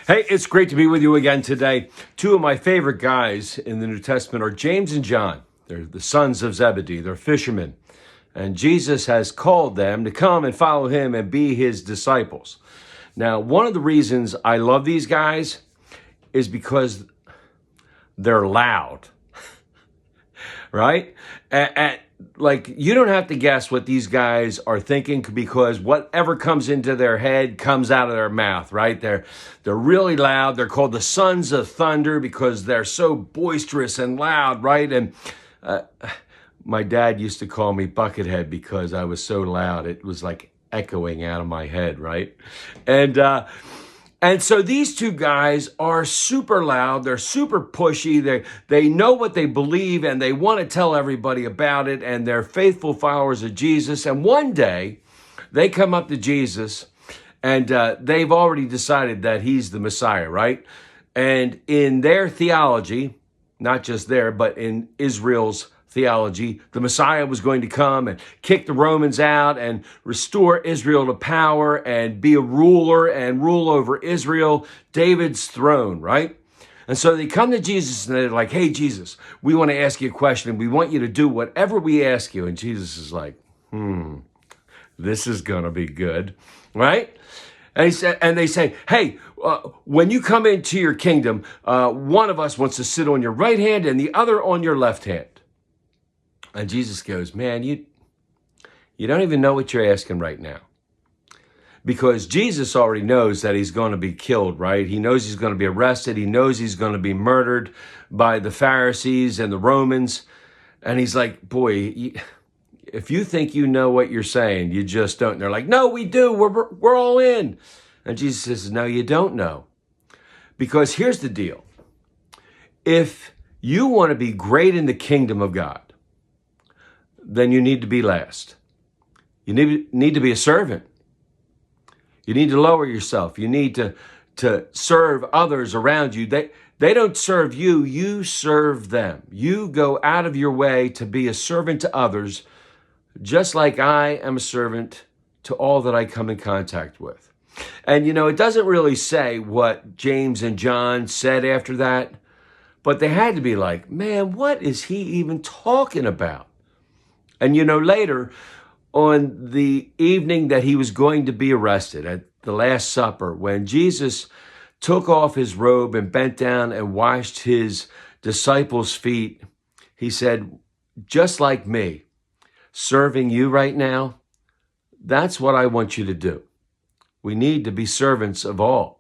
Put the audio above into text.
Hey, it's great to be with you again today. Two of my favorite guys in the New Testament are James and John. They're the sons of Zebedee. They're fishermen. And Jesus has called them to come and follow him and be his disciples. Now, one of the reasons I love these guys is because they're loud, right? Like, you don't have to guess what these guys are thinking, because whatever comes into their head comes out of their mouth, right? They're really loud. They're called the sons of thunder because they're so boisterous and loud, right? And my dad used to call me Buckethead because I was so loud. It was like echoing out of my head, right? And so these two guys are super loud. They're super pushy. They know what they believe and they want to tell everybody about it. And they're faithful followers of Jesus. And one day they come up to Jesus and they've already decided that he's the Messiah, right? And in their theology, not just there, but in Israel's theology, the Messiah was going to come and kick the Romans out and restore Israel to power and be a ruler and rule over Israel, David's throne, right? And so they come to Jesus and they're like, hey, Jesus, we want to ask you a question and we want you to do whatever we ask you. And Jesus is like, this is going to be good, right? And they say, hey, when you come into your kingdom, one of us wants to sit on your right hand and the other on your left hand. And Jesus goes, man, you don't even know what you're asking right now. Because Jesus already knows that he's going to be killed, right? He knows he's going to be arrested. He knows he's going to be murdered by the Pharisees and the Romans. And he's like, boy, if you think you know what you're saying, you just don't. And they're like, no, we do. We're all in. And Jesus says, no, you don't know. Because here's the deal. If you want to be great in the kingdom of God, then you need to be last. You need to be a servant. You need to lower yourself. You need to serve others around you. They don't serve you, you serve them. You go out of your way to be a servant to others, just like I am a servant to all that I come in contact with. And it doesn't really say what James and John said after that, but they had to be like, man, what is he even talking about? And later, on the evening that he was going to be arrested at the Last Supper, when Jesus took off his robe and bent down and washed his disciples' feet, he said, just like me, serving you right now, that's what I want you to do. We need to be servants of all.